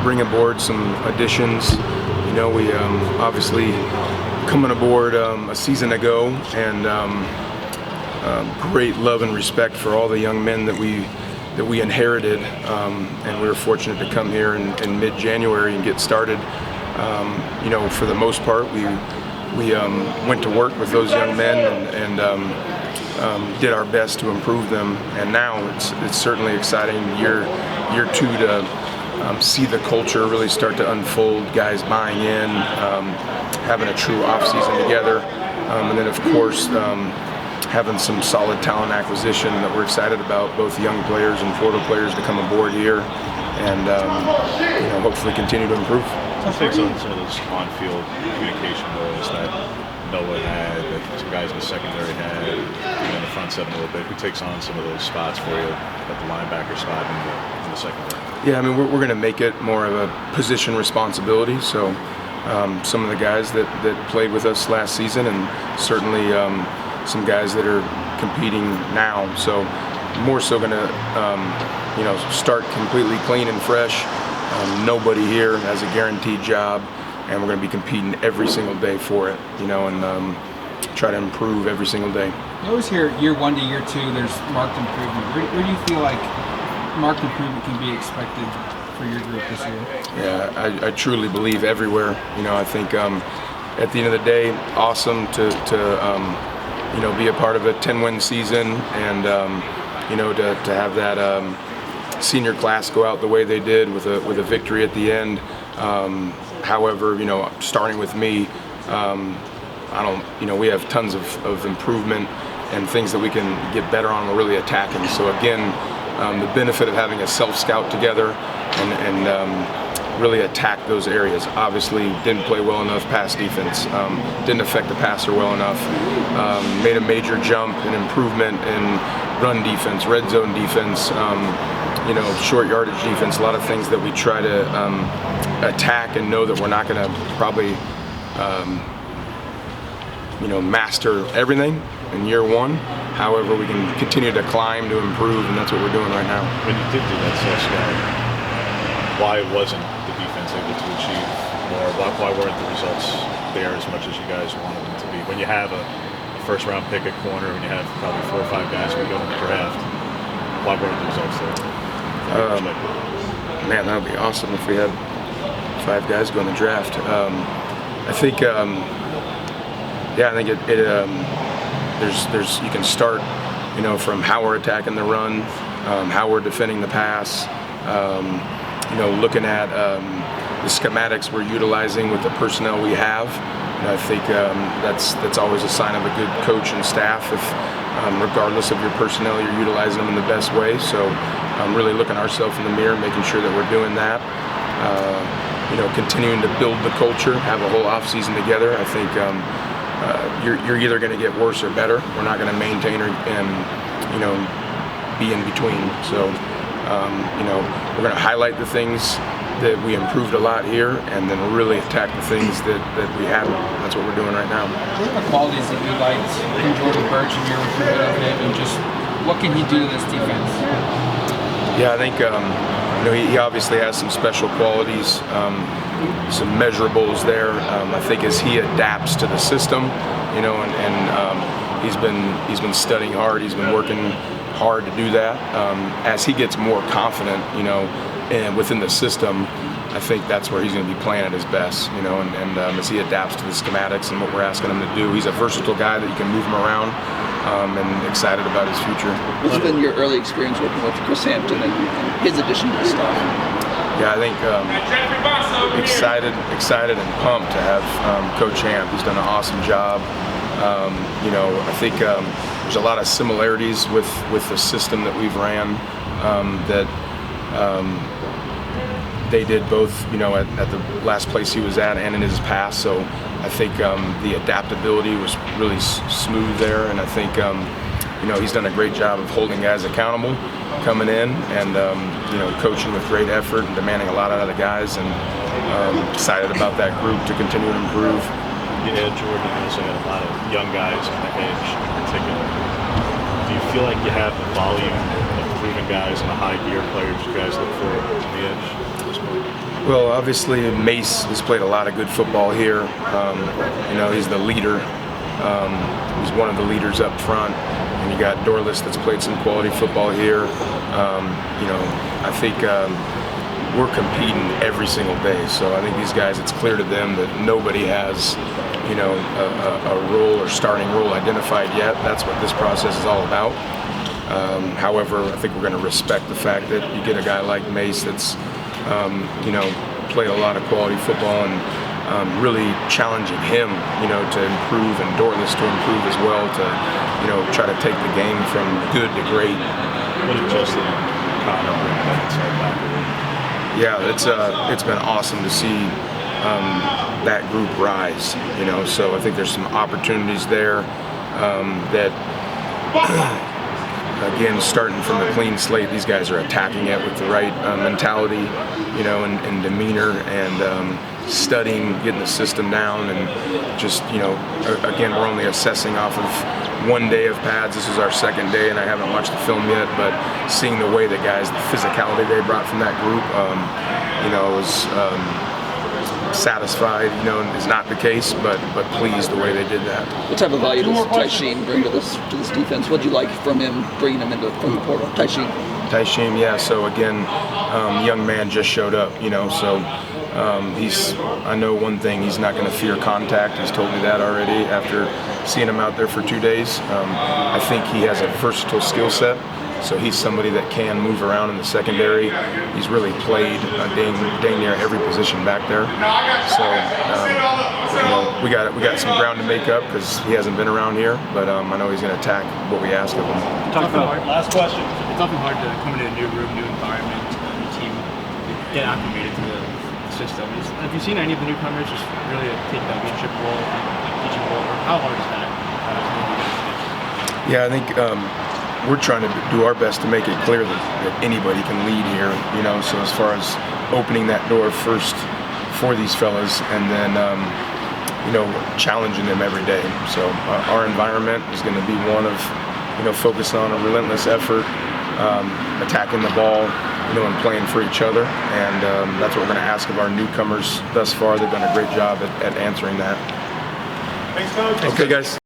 bring aboard some additions. You know, we obviously coming aboard a season ago, and great love and respect for all the young men that we inherited, and we were fortunate to come here in mid-January and get started. You know, for the most part, we went to work with those young men and did our best to improve them. And now it's certainly exciting year two to see the culture really start to unfold, guys buying in, having a true off-season together, and then of course having some solid talent acquisition that we're excited about, both young players and portal players to come aboard here, and you know, hopefully continue to improve. What takes on some of those on-field communication roles that Noah had, that some guys in the secondary had, even in the front seven a little bit? Who takes on some of those spots for you at the linebacker spot in the secondary? Yeah, I mean, we're going to make it more of a position responsibility. So some of the guys that played with us last season, and certainly some guys that are competing now. So more so going to you know, start completely clean and fresh. Nobody here has a guaranteed job, and we're going to be competing every single day for it, you know, and try to improve every single day. You always hear year one to year two, there's marked improvement. Where do you feel like marked improvement can be expected for your group this year? Yeah, I truly believe everywhere. You know, I think at the end of the day, awesome to you know, be a part of a 10-win season, and you know, to have that senior class go out the way they did with a victory at the end. However, you know, starting with me, you know, we have tons of improvement and things that we can get better on. We're really attacking. So again, the benefit of having a self-scout together and really attack those areas. Obviously, didn't play well enough pass defense, didn't affect the passer well enough, made a major jump and improvement in run defense, red zone defense, you know, short yardage defense, a lot of things that we try to attack and know that we're not going to probably, you know, master everything in year one. However, we can continue to climb, to improve, and that's what we're doing right now. When you did do that self-scout, why wasn't the defense able to achieve more? Why weren't the results there as much as you guys wanted them to be? When you have a first-round pick at corner, when you have probably 4 or 5 guys who go in the draft, why weren't the results there? Man, that would be awesome if we had 5 guys go in the draft. I think, yeah, I think there's you can start, you know, from how we're attacking the run, how we're defending the pass, you know, looking at the schematics we're utilizing with the personnel we have. And I think that's always a sign of a good coach and staff if, regardless of your personnel, you're utilizing them in the best way. So really looking ourselves in the mirror, making sure that we're doing that. You know, continuing to build the culture, have a whole off season together. I think you're either going to get worse or better. We're not going to maintain and you know, be in between. So you know, we're going to highlight the things that we improved a lot here, and then really attack the things that we haven't. That's what we're doing right now. What are the qualities that you liked from Jordan Burch and your recruitment of him, and just what can he do to this defense? Yeah, I think you know, he obviously has some special qualities, some measurables there. I think as he adapts to the system, you know, and he's been studying hard. He's been working hard to do that. As he gets more confident, you know, and within the system, I think that's where he's going to be playing at his best, you know, and as he adapts to the schematics and what we're asking him to do. He's a versatile guy that you can move him around, and excited about his future. What's been your early experience working with Chris Hampton and his addition to the staff? Yeah, I think excited and pumped to have Coach Hamp. He's done an awesome job. You know, I think there's a lot of similarities with the system that we've ran that they did both, you know, at the last place he was at and in his past. So I think the adaptability was really smooth there, and I think you know, he's done a great job of holding guys accountable, coming in and you know, coaching with great effort and demanding a lot out of the guys, and excited about that group to continue to improve. You had Jordan, you also had a lot of young guys on the edge in particular. Do you feel like you have the volume of proven guys and the high gear players you guys look for on the edge? Well, obviously Mace has played a lot of good football here. You know, he's the leader. He's one of the leaders up front. And you got Dorless that's played some quality football here. You know, I think we're competing every single day. So I think these guys, it's clear to them that nobody has, you know, a role or starting role identified yet. That's what this process is all about. However, I think we're going to respect the fact that you get a guy like Mace that's, you know, played a lot of quality football and really challenging him, you know, to improve, and Dorless to improve as well, to, you know, try to take the game from good to great. What did Justin Connor bring that inside back? Yeah, it's been awesome to see that group rise, you know, so I think there's some opportunities there that again, starting from a clean slate, these guys are attacking it with the right mentality, you know, and demeanor, and studying, getting the system down, and just, you know, again, we're only assessing off of 1 day of pads. This is our second day, and I haven't watched the film yet, but seeing the way the guys, the physicality they brought from that group, you know, was satisfied, you know, is not the case, but pleased the way they did that. What type of value does Taisheen bring to this defense? What do you like from him, bringing him into from the portal? Taisheen, yeah. So again, young man just showed up, you know. So I know one thing: he's not going to fear contact. He's told me that already after seeing him out there for 2 days. I think he has a versatile skill set. So he's somebody that can move around in the secondary. He's really played dang near every position back there. So you know, we got some ground to make up because he hasn't been around here. But I know he's going to attack what we ask of him. Last question. It's often hard to come into a new room, new environment, new team, get acclimated to the system. Have you seen any of the newcomers just really take that leadership role, teaching role, or how hard is that? Yeah, I think we're trying to do our best to make it clear that anybody can lead here, you know. So as far as opening that door first for these fellas, and then you know, challenging them every day. So our environment is going to be one of, you know, focusing on a relentless effort, attacking the ball, you know, and playing for each other. And that's what we're going to ask of our newcomers thus far. They've done a great job at answering that. Thanks, Coach. Okay, guys.